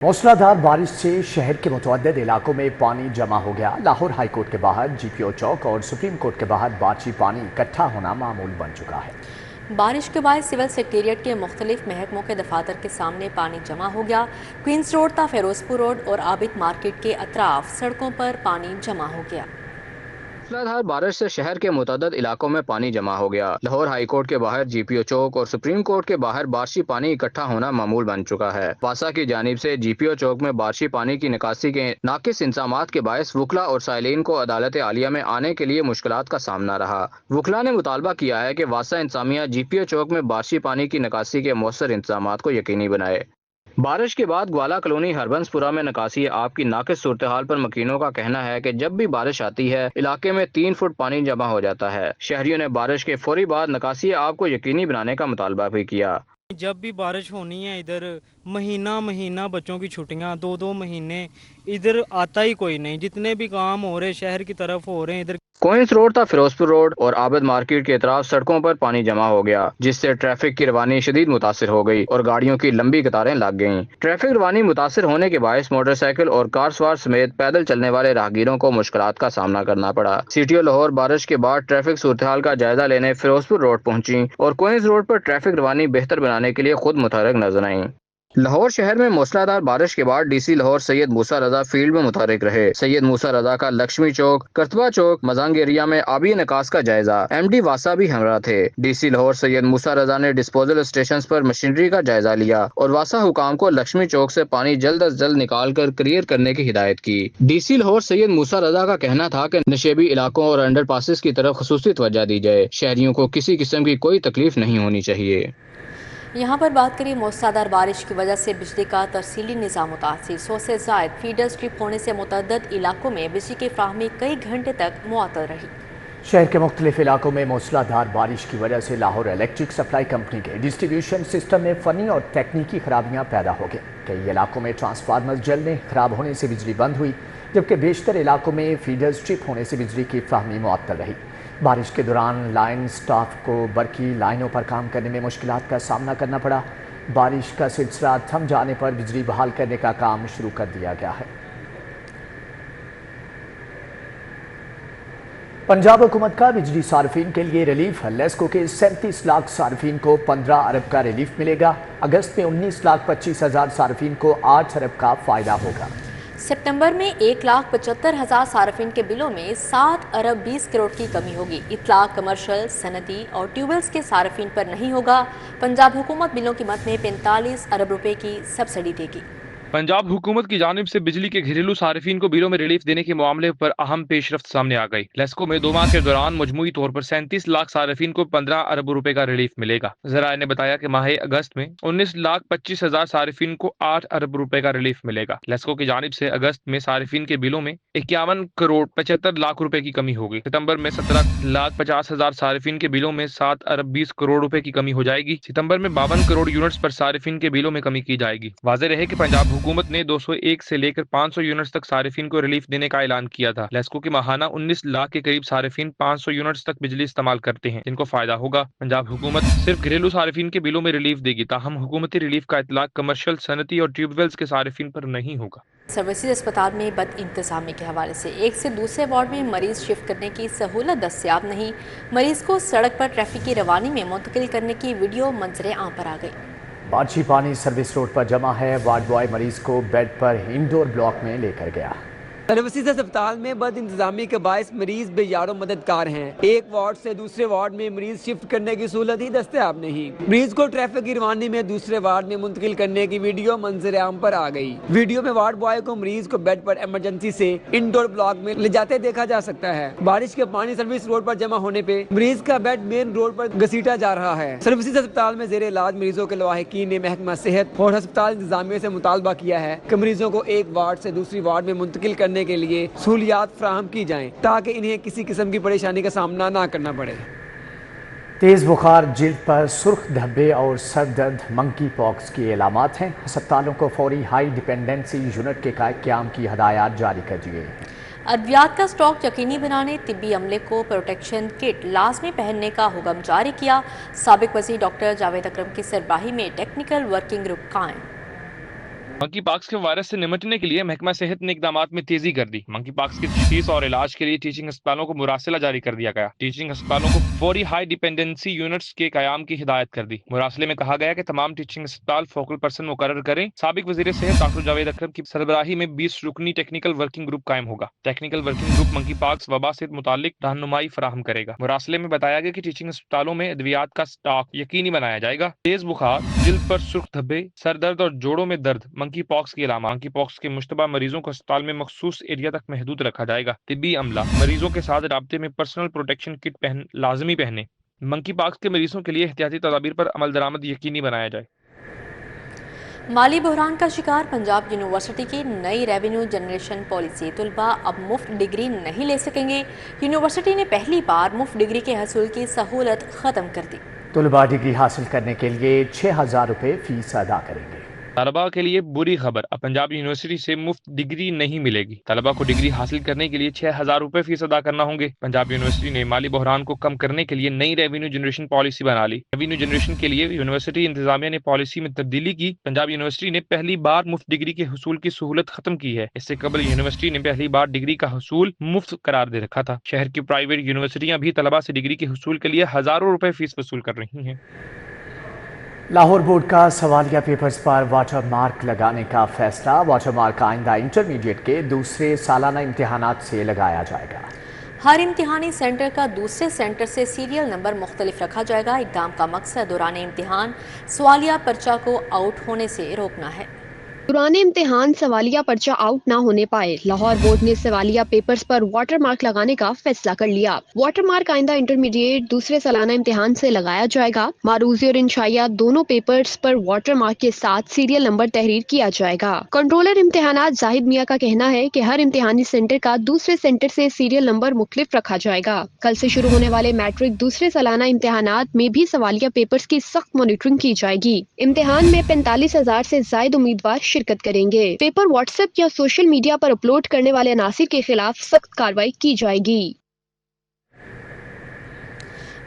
मूसलाधार बारिश से शहर के मुतअद्दिद इलाकों में पानी जमा हो गया। लाहौर हाई कोर्ट के बाहर जीपीओ चौक और सुप्रीम कोर्ट के बाहर बारिशी पानी इकट्ठा होना मामूल बन चुका है। बारिश के बाद सिविल सेक्रेटेरिएट के मुख्तलिफ महकमों के दफातर के सामने पानी जमा हो गया। क्वींस रोड ता फिरोजपुर रोड और आबिद मार्केट के अतराफ सड़कों पर पानी जमा हो गया। मूसलाधार बारिश से शहर के मुतअद्दिद इलाकों में पानी जमा हो गया। लाहौर हाई कोर्ट के बाहर जीपीओ चौक और सुप्रीम कोर्ट के बाहर बारिशी पानी इकट्ठा होना मामूल बन चुका है। वासा की जानिब से जीपीओ चौक में बारिशी पानी की निकासी के नाकिस इंतजामात के बायस वकला और साइलिन को अदालत आलिया में आने के लिए मुश्किलात का सामना रहा। वकला ने मुतालबा किया है कि वासा इंतजामिया जीपीओ चौक में बारिशी पानी की निकासी के मौसर इंतजामात को यकीनी बनाए। बारिश के बाद ग्वाला कॉलोनी हरबंसपुरा में निकासी आपकी नाकिस सूरत हाल पर मकीनों का कहना है कि जब भी बारिश आती है इलाके में 3 फुट पानी जमा हो जाता है। शहरियों ने बारिश के फौरी बाद निकासी आप को यकीनी बनाने का मुतालबा भी किया। जब भी बारिश होनी है इधर महीना बच्चों की छुट्टियां 2-2 महीने इधर आता ही कोई नहीं। जितने भी काम हो रहे शहर की तरफ हो रहे हैं इधर क्वींस रोड था फिरोजपुर रोड और आबिद मार्केट के अतराफ सड़कों पर पानी जमा हो गया, जिससे ट्रैफिक की रवानी शदीद मुतासिर हो गई और गाड़ियों की लंबी कतारें लग गईं। ट्रैफिक रवानी मुतासिर होने के बायस मोटरसाइकिल और कार सवार समेत पैदल चलने वाले राहगीरों को मुश्किलात का सामना करना पड़ा। सीटीओ लाहौर बारिश के बाद ट्रैफिक सूरत हाल का जायजा लेने फिरोजपुर रोड पहुंची और क्वींस रोड पर ट्रैफिक रवानी बेहतर बनाने के लिए खुद मुतहरक नजर आई। लाहौर शहर में मूसलाधार बारिश के बाद डीसी लाहौर सैयद मूसा रजा फील्ड में मुतहरिक रहे। सैयद मूसा रजा का लक्ष्मी चौक, करतबा चौक, मजांग एरिया में आबी निकास का जायजा। एमडी वासा भी हमरा थे। डीसी लाहौर सैयद मूसा रजा ने डिस्पोजल स्टेशन पर मशीनरी का जायजा लिया और वासा हुकाम को लक्ष्मी चौक से पानी जल्द अज जल्द निकाल कर क्लियर करने की हिदायत की। डीसी लाहौर सैयद मूसा रजा का कहना था कि नशेबी इलाकों और अंडर पासिस की तरफ खसूसी तवज्जो दी जाए। शहरियों को किसी किस्म की कोई तकलीफ नहीं होनी चाहिए। यहाँ पर बात करें मूसलाधार बारिश की वजह से बिजली का तरसीली निज़ाम मुतासिर। 100 से ज़ायद फीडर स्ट्रिप होने से मुतअद्दिद इलाकों में बिजली की फ्राहमी कई घंटे तक मुअत्तल रही। शहर के मुख्तलिफ इलाकों में मूसलाधार बारिश की वजह से लाहौर इलेक्ट्रिक सप्लाई कंपनी के डिस्ट्रीब्यूशन सिस्टम में फ़नी और तकनीकी खराबियाँ पैदा हो गई। कई इलाकों में ट्रांसफार्मर जलने, खराब होने से बिजली बंद हुई, जबकि बेशतर इलाकों में फीडर स्ट्रिप होने से बिजली की फ्राहमी मुअत्तल रही। बारिश के दौरान लाइन स्टाफ को बरकी लाइनों पर काम करने में मुश्किलात का सामना करना पड़ा। बारिश का सिलसिला थम जाने पर बिजली बहाल करने का काम शुरू कर दिया गया है। पंजाब हुकूमत का बिजली सार्फिन के लिए रिलीफ। लेस्को के 37 लाख सार्फिन को 15 अरब का रिलीफ मिलेगा। अगस्त में 19,25,000 सार्फिन को 8 अरब का फ़ायदा होगा। सितंबर में 1,75,000 सार्फिन के बिलों में 7 अरब 20 करोड़ की कमी होगी। इतलाक कमर्शियल, सनती और ट्यूबवेल्स के सार्फिन पर नहीं होगा। पंजाब हुकूमत बिलों की मद में 45 अरब रुपए की सब्सिडी देगी। पंजाब हुकूमत की जानिब से बिजली के घरेलू सार्फिन को बिलों में रिलीफ देने के मामले पर अहम पेशरफ्त सामने आ गई। लेस्को में 2 माह के दौरान मजमूई तौर पर 37 लाख सार्फिन को 15 अरब रुपए का रिलीफ मिलेगा। ज़राए ने बताया कि माह अगस्त में 19,25,000 सार्फिन को 8 अरब रुपए का रिलीफ मिलेगा। लेस्को की जानिब से अगस्त में सार्फिन के बिलों में 51 करोड़ 75 लाख रुपए की कमी होगी। सितंबर में 17,50,000 सार्फिन के बिलों में 7 अरब 20 करोड़ रुपए की कमी हो जाएगी। सितंबर में 52 करोड़ यूनिट्स पर सार्फिन के बिलों में कमी की जाएगी। वाज़ेह रहे कि पंजाब हुकूमत ने 201 से लेकर 500 यूनिट्स तक सार्फिन को रिलीफ देने का ऐलान किया था। लेस्को के माहाना 19 लाख के करीब सार्फिन 500 यूनिट्स तक बिजली इस्तेमाल करते हैं, जिनको फायदा होगा। पंजाब हुकूमत सिर्फ घरेलू सार्फिन के बिलों में रिलीफ देगी, ताहम हुकूमती रिलीफ का इतलाक कमर्शियल, सनती और ट्यूबवेल्स के सार्फिन पर नहीं होगा। सर्विसेज अस्पताल में बद इंतजामी के हवाले से एक से दूसरे वार्ड में मरीज शिफ्ट करने की सहूलत दस्तियाब नहीं। मरीज को सड़क पर ट्रैफिक की रवानी में मुंतकिल करने की वीडियो मंजरे आम पर आ गई। बारिशी पानी सर्विस रोड पर जमा है। वार्ड बॉय मरीज को बेड पर इंडोर ब्लॉक में लेकर गया। सर्विसेज अस्पताल में बद इंतजामी के बायस मरीज बेयारो मददगार हैं। एक वार्ड से दूसरे वार्ड में मरीज शिफ्ट करने की सहूलत ही दस्तयाब नहीं। मरीज को ट्रैफिक की रवानी में दूसरे वार्ड में मुंतकिल करने की वीडियो मंजर आम पर आ गई। वीडियो में वार्ड बॉय को मरीज को बेड पर इमरजेंसी से इंडोर ब्लॉक में ले जाते देखा जा सकता है। बारिश के पानी सर्विस रोड पर जमा होने पे मरीज का बेड मेन रोड पर घसीटा जा रहा है। सर्विसेज अस्पताल में जेर इलाज मरीजों के लवाहिकीन ने महकमा सेहत और अस्पताल इंतजामिया से मुतालबा किया है कि मरीजों को एक वार्ड से दूसरी वार्ड में मुंतकिल करने के लिए सहूलियात फ्राहम की जाएं, ताकि इन्हें किसी किस्म की परेशानी का सामना ना करना पड़े। तेज बुखार, जिल्द पर सुर्ख धब्बे और सर दर्द मंकी पॉक्स की अलामात हैं। अस्पतालों को फौरी हाई डिपेंडेंसी यूनिट के क़याम की हदायत जारी कर दी गई है। अद्वियात का स्टॉक यकीनी बनाने, तिब्बी अमले को प्रोटेक्शन किट लाजमी पहनने का हुक्म जारी किया। साबिक वज़ीर डॉक्टर जावेद अकरम की सरबराही में टेक्निकल वर्किंग ग्रुप कायम। मंकी पॉक्स के वायरस से निपटने के लिए महकमा सेहत ने इकदामात में तेजी कर दी। मंकी पॉक्स की तशखीस और इलाज के लिए टीचिंग अस्पतालों को मुरासिला जारी कर दिया गया। टीचिंग अस्पतालों को फौरी हाई डिपेंडेंसी यूनिट्स के कयाम की हिदायत कर दी। मुरासले में कहा गया कि तमाम टीचिंग अस्पताल फोकल पर्सन मुकर्रर करें। साबिक वजीर सेहत डॉक्टर जावेद अकरम की सरबराही में 20 रुकनी टेक्निकल वर्किंग ग्रुप कायम होगा। Technical working group monkeypox वबा से मुतालिक रहनुमाई फराहम करेगा। मुरासले में बताया गया कि टीचिंग अस्पतालों में अद्वियात का स्टॉक यकीनी बनाया जाएगा। तेज बुखार, जिल्द पर सुर्ख धब्बे, सर दर्द और जोड़ों में दर्द मंकी पॉक्स की अलामा। मंकी पॉक्स के मुश्तबा मरीजों को अस्पताल में मखसूस एरिया तक महदूद रखा जाएगा। तिब्बी अमला मरीजों के साथ राब्ते में पर्सनल प्रोटेक्शन किट लाजमी पहने। मंकी पॉक्स के मरीजों के लिए एहतियाती तदाबीर पर अमल दरामद यकीनी बनाया जाए। माली बहरान का शिकार पंजाब यूनिवर्सिटी की नई रेवेन्यू जनरेशन पॉलिसी। तुलबा अब मुफ्त डिग्री नहीं ले सकेंगे। यूनिवर्सिटी ने पहली बार मुफ्त डिग्री के हसूल की सहूलत ख़त्म कर दी। तुलबा डिग्री हासिल करने के लिए 6,000 रुपये फीस अदा करेंगे। तलबा के लिए बुरी खबर, अब पंजाब यूनिवर्सिटी से मुफ्त डिग्री नहीं मिलेगी। तलबा को डिग्री हासिल करने के लिए 6,000 रुपये फीस अदा करना होंगे। पंजाब यूनिवर्सिटी ने माली बहरान को कम करने के लिए नई रेवेन्यू जनरेशन पॉलिसी बना ली। रेवेन्यू जनरेशन के लिए यूनिवर्सिटी इंतजामिया ने पॉलिसी में तब्दीली की। पंजाब यूनिवर्सिटी ने पहली बार मुफ्त डिग्री के हसूल की सहूलत खत्म की है। इससे कबल यूनिवर्सिटी ने पहली बार डिग्री का हसूल मुफ्त करार दे रखा था। शहर की प्राइवेट यूनिवर्सिटियां भी तलबा से डिग्री के हसूल के लिए हजारों रुपए फीस वसूल कर रही हैं। लाहौर बोर्ड का सवालिया पेपर्स पर वाटर मार्क लगाने का फैसला। वाटर मार्क आइंदा इंटरमीडिएट के दूसरे सालाना इम्तिहानात से लगाया जाएगा। हर इम्तिहानी सेंटर का दूसरे सेंटर से सीरियल नंबर मुख्तलिफ रखा जाएगा। इक़दाम का मकसद दौरान इम्तिहान सवालिया पर्चा को आउट होने से रोकना है। दौरान इम्तिहान सवालिया पर्चा आउट ना होने पाए, लाहौर बोर्ड ने सवालिया पेपर्स पर वाटर मार्क लगाने का फैसला कर लिया। वाटर मार्क आइंदा इंटरमीडिएट दूसरे सालाना इम्तिहान से लगाया जाएगा। मारूजी और इंशाइया दोनों पेपर्स पर वाटर मार्क के साथ सीरियल नंबर तहरीर किया जाएगा। कंट्रोलर इम्तिहानात जाहिद मियां का कहना है कि हर इम्तिहानी सेंटर का दूसरे सेंटर से सीरियल नंबर मुख्तलिफ रखा जाएगा। कल से शुरू होने वाले मैट्रिक दूसरे सालाना इम्तिहानात में भी सवालिया पेपर्स की सख्त मॉनिटरिंग की जाएगी। इम्तिहान में 45,000 से ज्यादा उम्मीदवार शिरकत करेंगे। पेपर व्हाट्सएप या सोशल मीडिया पर अपलोड करने वाले अनासिर के खिलाफ सख्त कार्रवाई की जाएगी।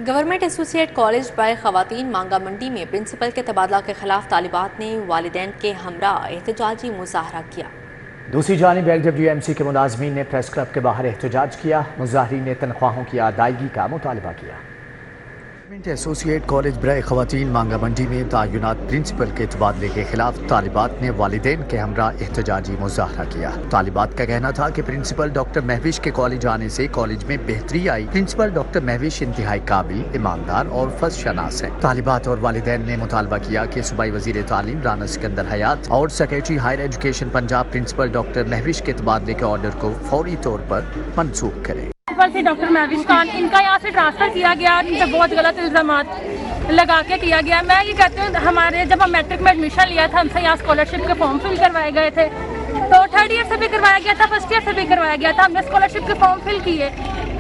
गवर्नमेंट एसोसिएट कॉलेज बाय खवातीन मांगा मंडी में प्रिंसिपल के तबादला के खिलाफ तालिबात ने वालिदैन के हमरा एहतजाजी मुजाहरा किया। दूसरी जानिब LWMC के मुलाजमीन ने प्रेस क्लब के बाहर एहतजाज किया। मुजाहिरीन ने तनख्वाहों की अदायगी का मुतालबा किया। गवर्नमेंट एसोसिएट कॉलेज बराए खवातीन मांगा मंडी में तयनात प्रिंसिपल के तबादले के खिलाफ तालिबात ने वालिदैन के हमरा एहतजाजी मुजाहरा किया। तालिबात का कहना था कि प्रिंसिपल डॉक्टर महविश के कॉलेज आने से कॉलेज में बेहतरी आई। प्रिंसिपल डॉक्टर महविश इंतहाई काबिल, ईमानदार और फर्ज शनास है। तालिबात और वालिदैन ने मुतालबा किया कि सूबाई वजीर तालीम राना सिकंदर हयात और secretary higher education Punjab principal doctor Mahwish के तबादले के ऑर्डर को फौरी तौर पर मनसूख करे। से डॉक्टर महविश खान इनका यहाँ से ट्रांसफ़र किया गया, इन पर बहुत गलत इल्ज़ामात लगा के किया गया। मैं ये कहती हूँ, हमारे जब हम मैट्रिक में एडमिशन लिया था हमसे यहाँ स्कॉलरशिप के फॉर्म फिल करवाए गए थे, तो थर्ड ईयर से भी करवाया गया था, फर्स्ट ईयर से भी करवाया गया था। हमने स्कॉलरशिप के फॉर्म फिल किए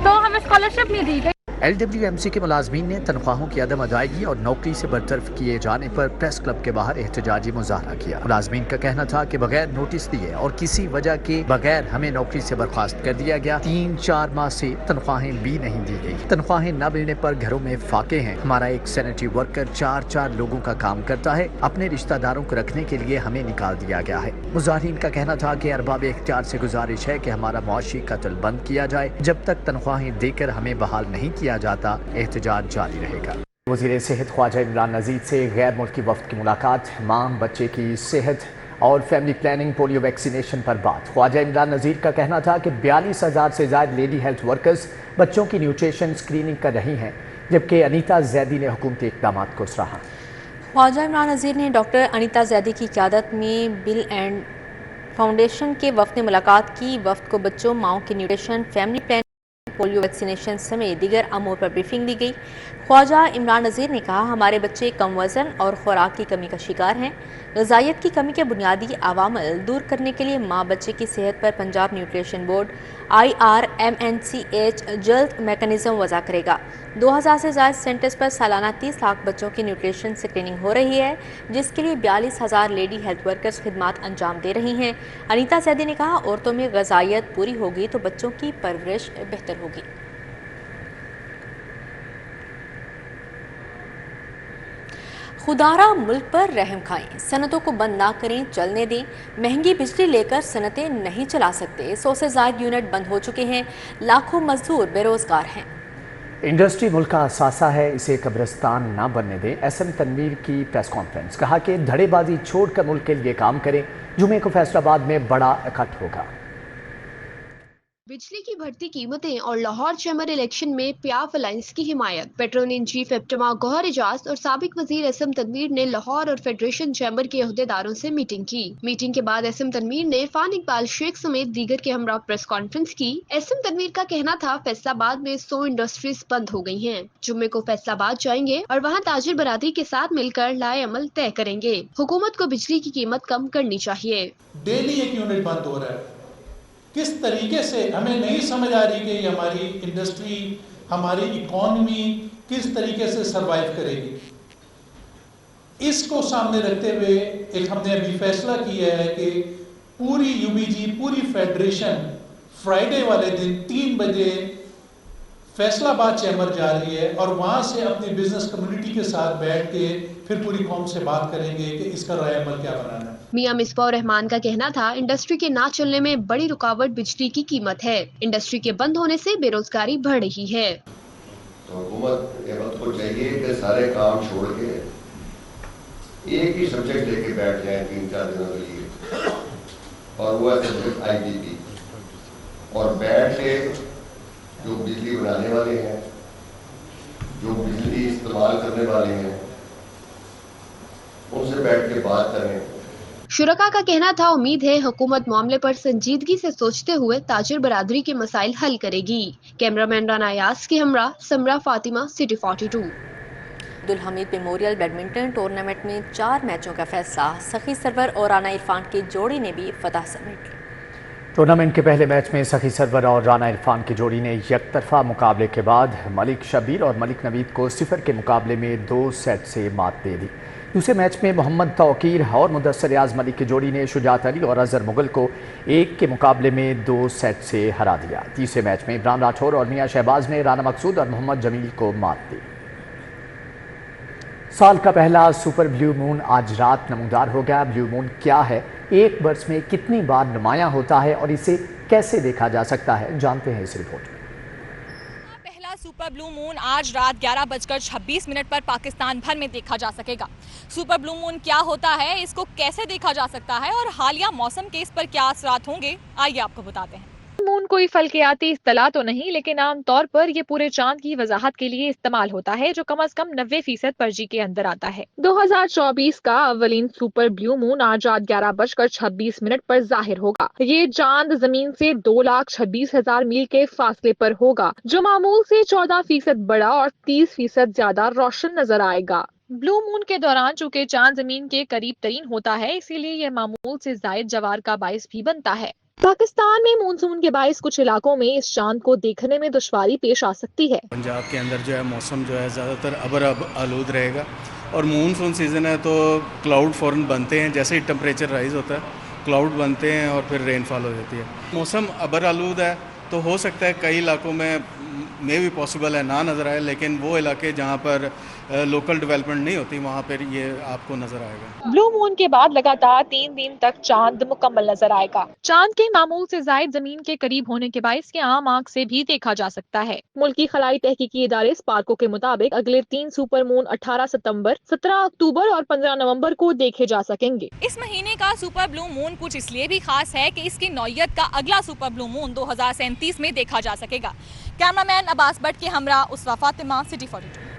तो हमें स्कॉलरशिप नहीं दी गई। LWMC के मुलाजमीन ने तनख्वाहों की अदम अदायगी और नौकरी से बरतरफ किए जाने पर प्रेस क्लब के बाहर एहतजाजी मुजाहरा किया। मुलाजमीन का कहना था कि बगैर नोटिस दिए और किसी वजह के बगैर हमें नौकरी से बर्खास्त कर दिया गया। 3-4 माह से तनख्वाहें भी नहीं दी गई। तनख्वाहें न मिलने पर घरों में फाके हैं। हमारा एक सैनिटरी वर्कर 4-4 लोगों का काम करता है। अपने रिश्तेदारों को रखने के लिए हमें निकाल दिया गया है। मुजाहिरीन का कहना था कि अरबाब इख्तियार से गुजारिश है कि हमारा मुआशी कत्ल बंद किया जाए। जब तक तनख्वाहें देकर हमें बहाल नहीं किया जाता एहतजाज जारी रहेगा। वज़ीर सेहत ख्वाजा इमरान नज़ीर से गैर मुल्की वफ़द की मुलाकात। मां बच्चे की सेहत और फैमिली प्लानिंग, पोलियो वैक्सीनेशन पर बात। ख्वाजा इमरान नज़ीर का कहना था कि 42,000 से ज़्यादा लेडी हेल्थ वर्कर्स बच्चों की न्यूट्रिशन स्क्रीनिंग कर रही हैं, जबकि अनीता जैदी ने हुकूमती इक़दामात को सराहा। ख्वाजा इमरान नज़ीर ने डॉक्टर अनीता जैदी की क़यादत में बिल एंड फाउंडेशन के वफ़द ने मुलाकात की। वफ़द को बच्चों, माओं की nutrition, family planning, polio vaccination समेत दीगर अमूर पर ब्रीफिंग दी गई। ख्वाजा इमरान नज़ीर ने कहा, हमारे बच्चे कम वज़न और खुराक की कमी का शिकार हैं। ग़िज़ाइयत की कमी के बुनियादी अवामल दूर करने के लिए माँ बच्चे की सेहत पर पंजाब न्यूट्रिशन बोर्ड IRMNCH जल्द मैकेनिज़्म वज़ा करेगा। 2000 से ज़्यादा सेंटर्स पर सालाना 30 लाख बच्चों की न्यूट्रिशन स्क्रीनिंग हो रही है, जिसके लिए 42,000 लेडी हेल्थ वर्कर्स खिदमात अंजाम दे रही हैं। अनीता सैदी ने कहा, औरतों में ग़िज़ाइयत पूरी होगी तो बच्चों की परवरिश बेहतर होगी। खुदारा मुल्क पर रहम खाएं, सनतों को बंद ना करें, चलने दें। महंगी बिजली लेकर सनतें नहीं चला सकते, 100 से ज़ायद यूनिट बंद हो चुके हैं, लाखों मजदूर बेरोजगार हैं। इंडस्ट्री मुल्क का असासा है, इसे कब्रिस्तान ना बनने दें। एसएम तनवीर की प्रेस कॉन्फ्रेंस, कहा कि धड़ेबाजी छोड़कर मुल्क के लिए काम करें। जुमे को फैसलाबाद में बड़ा इकट्ठ होगा। बिजली की बढ़ती कीमतें और लाहौर चैम्बर इलेक्शन में पियाफ अलायंस की हिमायत। पेट्रोलियम चीफ इब्तिमा गौहर एजाज और साबिक वजीर एसएम तनवीर ने लाहौर और फेडरेशन चैम्बर के अहदेदारों से मीटिंग की। मीटिंग के बाद एसएम तनवीर ने फान इकबाल शेख समेत दीगर के हमरा प्रेस कॉन्फ्रेंस की। एसएम तनवीर का कहना था फैसलाबाद में 100 इंडस्ट्रीज बंद हो गई हैं। जुम्मे को फैसलाबाद जाएंगे और वहाँ ताजिर बरादरी के साथ मिलकर लाए अमल तय करेंगे। हुकूमत को बिजली की कीमत कम करनी चाहिए। डेली एक यूनिट बंद हो रहा है, किस तरीके से हमें नहीं समझ आ रही कि हमारी इंडस्ट्री, हमारी इकॉनमी किस तरीके से सरवाइव करेगी। इसको सामने रखते हुए एक हमने अभी फैसला किया है कि पूरी यूबीजी, पूरी फेडरेशन फ्राइडे वाले दिन 3 बजे फैसलाबाद चैम्बर जा रही है और वहाँ से अपनी बिजनेस कम्युनिटी के साथ बैठ के फिर पूरी कौम से बात करेंगे कि इसका राय अमल क्या बनाना है। मियां मिसबाह रहमान का कहना था इंडस्ट्री के ना चलने में बड़ी रुकावट बिजली की कीमत है। इंडस्ट्री के बंद होने से बेरोजगारी बढ़ रही है। तो हुकूमत को चाहिए कि सारे काम छोड़ के एक ही सब्जेक्ट लेके बैठ जाए 3-4 दिनों के लिए, और वो है सब्जेक्ट आईडीपी, और बैठ के जो बिजली बनाने वाले हैं, जो बिजली इस्तेमाल करने वाले हैं, उनसे बैठ के बात करें। शुरका का कहना था उम्मीद है हुकूमत मामले पर संजीदगी से सोचते हुए ताजिर बरादरी के मसाइल हल करेगी। कैमरामैन राना यास के हमरा Samra Fatima, city 42। Abdul Hamid memorial badminton tournament में 4 मैचों का फैसला, सखी सरवर और राना इरफान की जोड़ी ने भी फतह समेट ली। टूर्नामेंट के पहले मैच में सखी सरवर और राना इरफान की जोड़ी ने यकतरफा मुकाबले के बाद मलिक शबीर और मलिक नवीद को 0 के मुकाबले में 2 सेट से मात दे दी। दूसरे मैच में मोहम्मद तौकीर और मुदस्सर रियाज मलिक की जोड़ी ने शुजात अली और अजहर मुगल को 1 के मुकाबले में 2 सेट से हरा दिया। तीसरे मैच में इमरान राठौर और मियां शहबाज ने राना मकसूद और मोहम्मद जमील को मात दी। साल का पहला सुपर ब्लू मून आज रात नमूदार हो गया। ब्लू मून क्या है, एक वर्ष में कितनी बार नुमायां होता है और इसे कैसे देखा जा सकता है, जानते हैं इस रिपोर्ट में। पहला सुपर ब्लू मून आज रात 11:26 पर पाकिस्तान भर में देखा जा सकेगा। सुपर ब्लू मून क्या होता है, इसको कैसे देखा जा सकता है और हालिया मौसम के इस पर क्या असरात होंगे, आइए आपको बताते हैं। मून कोई फल्कियाती इस्तिलाह तो नहीं, लेकिन आम तौर पर ये पूरे चांद की वजाहत के लिए इस्तेमाल होता है, जो कम से कम 90% परजी के अंदर आता है। 2024 का अवलीन सुपर ब्लू मून आज रात 11:26 पर जाहिर होगा। ये चांद जमीन से 2,26,000 मील के फासले पर होगा, जो मामूल से 14% बड़ा और 30% ज्यादा रोशन नजर आएगा। ब्लू मून के दौरान चूंकि चांद जमीन के करीब तरीन होता है, इसीलिए यह मामूल से जायद जवार का बाइस भी बनता है। पाकिस्तान में मानसून के बाइस कुछ इलाकों में इस चांद को देखने में दुश्वारी पेश आ सकती है। पंजाब के अंदर जो है मौसम जो है ज़्यादातर अबर आलूद रहेगा, और मानसून सीज़न है तो क्लाउड फ़ौरन बनते हैं। जैसे ही टेम्परेचर राइज होता है क्लाउड बनते हैं और फिर रेनफॉल हो जाती है। मौसम अबर आलूद है तो हो सकता है कई इलाकों में भी पॉसिबल है ना नज़र आए, लेकिन वो इलाके जहाँ पर लोकल डेवलपमेंट नहीं होती वहाँ पर ये आपको नजर आएगा। ब्लू मून के बाद लगातार 3 दिन तक चांद मुकम्मल नजर आएगा। चांद के मामूल से जायद जमीन के करीब होने के बाइस के आम आंख से भी देखा जा सकता है। मुल्की खलाई तहकीकी इदारे स्पार्को के मुताबिक अगले 3 सुपर मून 18 सितंबर, 17 अक्टूबर और 15 नवंबर को देखे जा सकेंगे। इस महीने का सुपर ब्लू मून कुछ इसलिए भी खास है कि इसकी नौयत का अगला सुपर ब्लू मून 2037 में देखा जा सकेगा। कैमरामैन अब्बास भट्ट के हमरा उसरा फातिमा, सिटी 42।